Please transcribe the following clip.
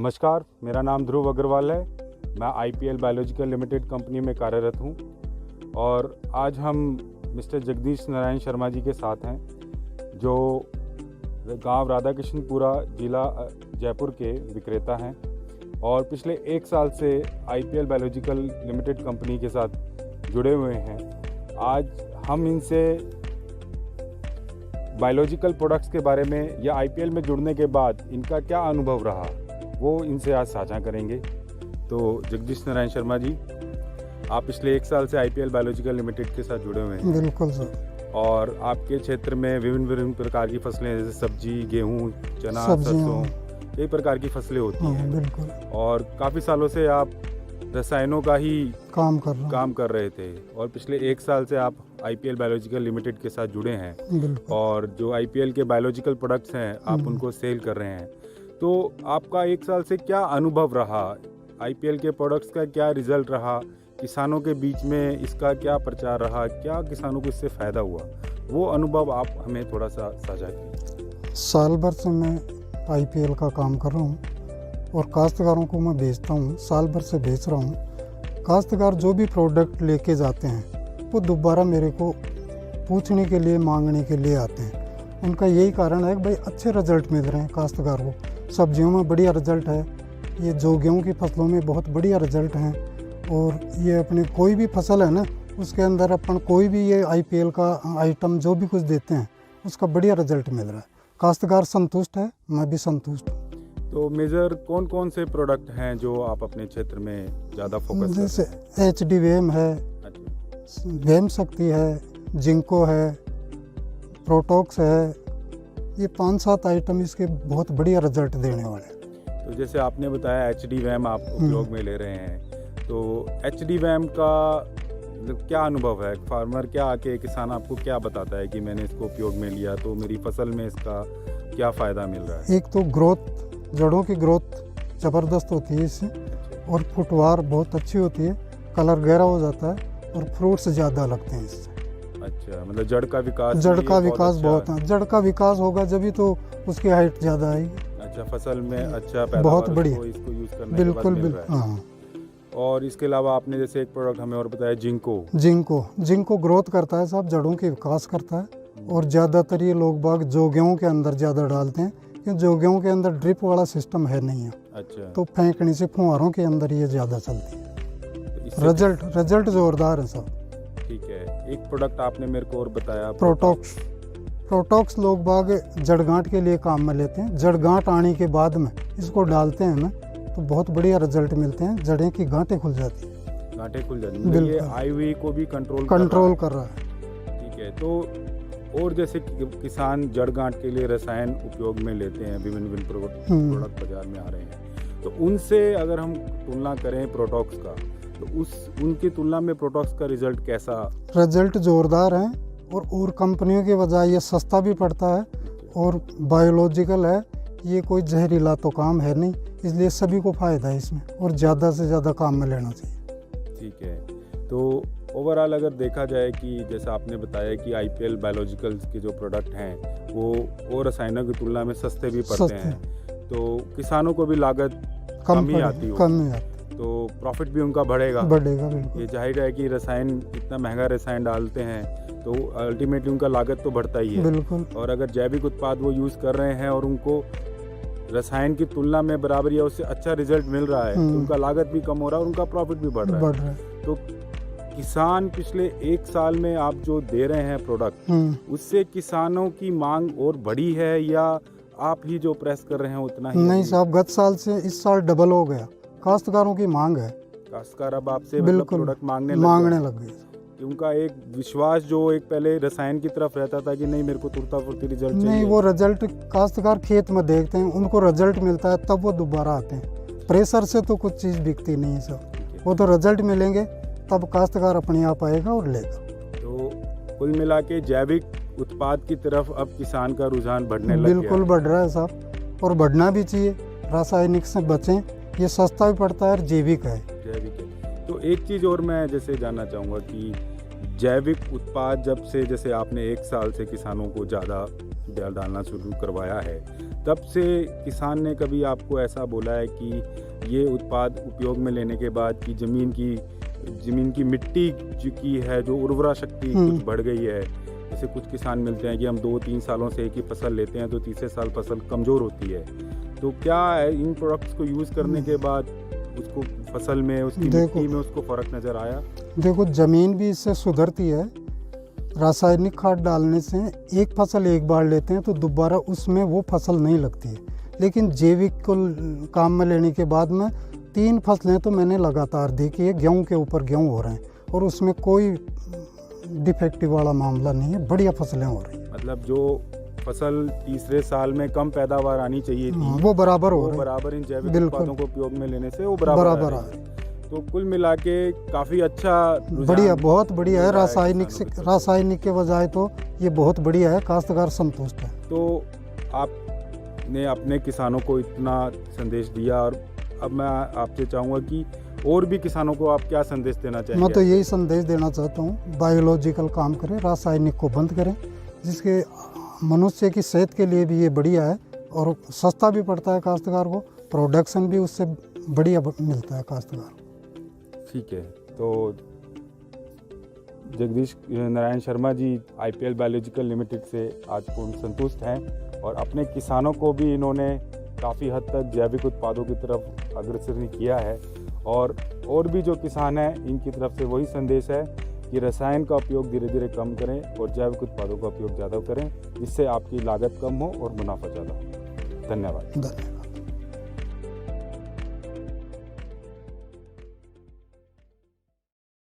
नमस्कार, मेरा नाम ध्रुव अग्रवाल है। मैं IPL बायोलॉजिकल लिमिटेड कंपनी में कार्यरत हूं और आज हम मिस्टर जगदीश नारायण शर्मा जी के साथ हैं, जो गांव राधा कृष्णपुरा जिला जयपुर के विक्रेता हैं और पिछले 1 साल से IPL बायोलॉजिकल लिमिटेड कंपनी के साथ जुड़े हुए हैं। आज हम इनसे बायोलॉजिकल प्रोडक्ट्स के बारे में या IPL में जुड़ने के बाद इनका क्या अनुभव रहा, वो इनसे आज साझा करेंगे। तो जगदीश नारायण शर्मा जी, आप पिछले 1 साल से IPL बायोलॉजिकल लिमिटेड के साथ जुड़े हुए हैं। बिल्कुल सर। और आपके क्षेत्र में विभिन्न प्रकार की फसलें, जैसे सब्जी, गेहूं, चना, सरसों, कई प्रकार की फसलें होती हैं। बिल्कुल। और काफ़ी सालों से आप रसायनों का ही काम कर रहे थे और पिछले 1 साल से आप IPL बायोलॉजिकल लिमिटेड के साथ जुड़े हैं और जो IPL के बायोलॉजिकल प्रोडक्ट्स हैं आप उनको सेल कर रहे हैं। तो आपका 1 साल से क्या अनुभव रहा, IPL के प्रोडक्ट्स का क्या रिजल्ट रहा, किसानों के बीच में इसका क्या प्रचार रहा, क्या किसानों को इससे फ़ायदा हुआ, वो अनुभव आप हमें थोड़ा सा साझा कीजिए। साल भर से मैं IPL का काम कर रहा हूँ और काश्तकारों को मैं बेचता हूँ, साल भर से बेच रहा हूँ। काश्तकार जो भी प्रोडक्ट लेके जाते हैं वो दोबारा मेरे को पूछने के लिए, मांगने के लिए आते हैं। उनका यही कारण है कि भाई अच्छे रिजल्ट मिल रहे हैं काश्तकार को, सब्जियों में बढ़िया रिजल्ट है, ये जो गेहूँ की फसलों में बहुत बढ़िया रिजल्ट हैं, और ये अपने कोई भी फसल है ना उसके अंदर अपन कोई भी ये IPL का आइटम जो भी कुछ देते हैं उसका बढ़िया रिजल्ट मिल रहा है। काश्तकार संतुष्ट है, मैं भी संतुष्ट हूँ। तो मेजर कौन कौन से प्रोडक्ट हैं जो आप अपने क्षेत्र में ज़्यादा फोकस जैसे HD वेम है, वेम शक्ति है, जिंको है, प्रोटॉक्स है, ये 5-7 आइटम इसके बहुत बढ़िया रिजल्ट देने वाले हैं। तो जैसे आपने बताया HD वेम आप उपयोग में ले रहे हैं, तो HD वेम का क्या अनुभव है? फार्मर क्या आके, किसान आपको क्या बताता है कि मैंने इसको उपयोग में लिया तो मेरी फसल में इसका क्या फ़ायदा मिल रहा है? एक तो ग्रोथ, जड़ों की ग्रोथ ज़बरदस्त होती है इससे, और फुटवार बहुत अच्छी होती है, कलर गहरा हो जाता है और फ्रूट्स ज़्यादा लगते हैं इससे। अच्छा, मतलब जड़ का विकास बहुत है। जड़ का विकास होगा जब ही तो उसकी हाइट ज़्यादा आएगी। अच्छा, फसल में अच्छा पैदावार बहुत बढ़िया इसको यूज़ करने के बाद मिल रहा है। हाँ। और इसके अलावा आपने जैसे एक प्रोडक्ट हमें और बताया, जिंको ग्रोथ करता है साहब, जड़ों के विकास करता है। और ज़्यादातर ये लोग बाग जो गेहूँ के अंदर ज़्यादा डालते हैं, क्योंकि जो गेहूँ के अंदर ड्रिप वाला सिस्टम है नहीं है। अच्छा। तो फेंकने से फुहारों के अंदर ये ज़्यादा चलती है। तो रिजल्ट ज़ोरदार है साहब। ठीक है, एक प्रोडक्ट आपने मेरे को और बताया, प्रोटॉक्स लोग बाग जड़गांठ के लिए काम में लेते हैं। जड़गांठ आने के बाद में इसको डालते हैं ना तो बहुत बढ़िया रिजल्ट मिलते हैं, जड़ें की गांठें खुल जाती हैं। गांठें खुल जाती हैं, ये IVE को भी कंट्रोल कर रहा है। ठीक है। तो और जैसे किसान जड़ गांठ के लिए रसायन उपयोग में लेते हैं, विभिन्न प्रोडक्ट बाजार में आ रहे हैं, तो उनसे अगर हम तुलना करें प्रोटॉक्स का, तो उनकी तुलना में प्रोटॉक्स का रिजल्ट कैसा? रिजल्ट जोरदार है और कंपनियों के बजाय ये सस्ता भी पड़ता है और बायोलॉजिकल है। ये कोई जहरीला तो काम है नहीं, इसलिए सभी को फायदा है इसमें और ज़्यादा से ज़्यादा काम में लेना चाहिए। ठीक है। तो ओवरऑल अगर देखा जाए कि जैसा आपने बताया कि IPL बायोलॉजिकल के जो प्रोडक्ट हैं वो रसायनों की तुलना में सस्ते भी पड़ते हैं, तो किसानों को भी लागत कम ही आती है, तो प्रॉफिट भी उनका बढ़ेगा। ये जाहिर है कि रसायन, इतना महंगा रसायन डालते हैं तो अल्टीमेटली उनका लागत तो बढ़ता ही है। और अगर जैविक उत्पाद वो यूज़ कर रहे हैं और उनको रसायन की तुलना में बराबर या उससे अच्छा रिजल्ट मिल रहा है, तो उनका लागत भी कम हो रहा है और उनका प्रॉफिट भी बढ़ रहा है। तो किसान पिछले 1 साल में आप जो दे रहे हैं प्रोडक्ट, उससे किसानों की मांग और बढ़ी है या आप ही जो प्रेस कर रहे हैं उतना ही? नहीं साहब, गत साल से इस साल डबल हो गया। काश्तकारों की मांग है, काश्तकार अब आपसे प्रोडक्ट मांगने लग गए। उनका एक विश्वास जो एक पहले रसायन की तरफ रहता था कि नहीं मेरे को तुरंत फुर्ती रिजल्ट चाहिए, नहीं, वो रिजल्ट काश्तकार खेत में देखते हैं, उनको रिजल्ट मिलता है तब वो दोबारा आते हैं। प्रेशर से तो कुछ चीज़ बिकती नहीं है सर, वो तो रिजल्ट मिलेंगे तब काश्तकार अपने आप आएगा और लेगा। तो कुल मिला के जैविक उत्पाद की तरफ अब किसान का रुझान बढ़ने लग गया। बिल्कुल बढ़ रहा है साहब, और बढ़ना भी चाहिए। रासायनिक से बचें, ये सस्ता भी पड़ता है और जैविक है। तो एक चीज़ और मैं जैसे जानना चाहूँगा कि जैविक उत्पाद जब से, जैसे आपने 1 साल से किसानों को ज़्यादा डालना शुरू करवाया है, तब से किसान ने कभी आपको ऐसा बोला है कि ये उत्पाद उपयोग में लेने के बाद कि ज़मीन की मिट्टी की है जो उर्वरा शक्ति कुछ बढ़ गई है? जैसे कुछ किसान मिलते हैं कि हम 2-3 सालों से एक ही फसल लेते हैं तो तीसरे साल फसल कमज़ोर होती है, तो क्या इन प्रोडक्ट्स को यूज़ करने के बाद उसको फसल में, उसकी मिट्टी में उसको फ़र्क नज़र आया? देखो, ज़मीन भी इससे सुधरती है। रासायनिक खाद डालने से एक फसल एक बार लेते हैं तो दोबारा उसमें वो फसल नहीं लगती है, लेकिन जैविक को काम में लेने के बाद में 3 फसलें तो मैंने लगातार देखी है, गेहूँ के ऊपर गेहूँ हो रहे हैं और उसमें कोई डिफेक्टिव वाला मामला नहीं है, बढ़िया फसलें हो रही हैं। मतलब जो फसल तीसरे साल में कम पैदावार आनी चाहिए थी वो बराबर हो रही है, बराबर इन जैविक उत्पादों को उपयोग में लेने से वो बराबर आ रही है। तो कुल मिला के काफ़ी अच्छा, बढ़िया, बहुत बढ़िया है। रासायनिक के बजाय तो ये बहुत बढ़िया है, काश्तकार संतुष्ट है। तो आपने अपने किसानों को इतना संदेश दिया और अब मैं आपसे चाहूँगा कि और भी किसानों को आप क्या संदेश देना चाहेंगे? मैं तो यही संदेश देना चाहता हूँ, बायोलॉजिकल काम करें, रासायनिक को बंद करें, जिसके मनुष्य की सेहत के लिए भी ये बढ़िया है और सस्ता भी पड़ता है काश्तकार को, प्रोडक्शन भी उससे बढ़िया मिलता है काश्तकार को। ठीक है, तो Jagdish Narayan Sharma ji IPL biological limited से आज पूर्ण संतुष्ट हैं और अपने किसानों को भी इन्होंने काफ़ी हद तक जैविक उत्पादों की तरफ अग्रसर किया है और भी जो किसान हैं इनकी तरफ से वही संदेश है कि रसायन का उपयोग धीरे धीरे कम करें और जैविक उत्पादों का उपयोग ज़्यादा करें, जिससे आपकी लागत कम हो और मुनाफा ज़्यादा हो। धन्यवाद।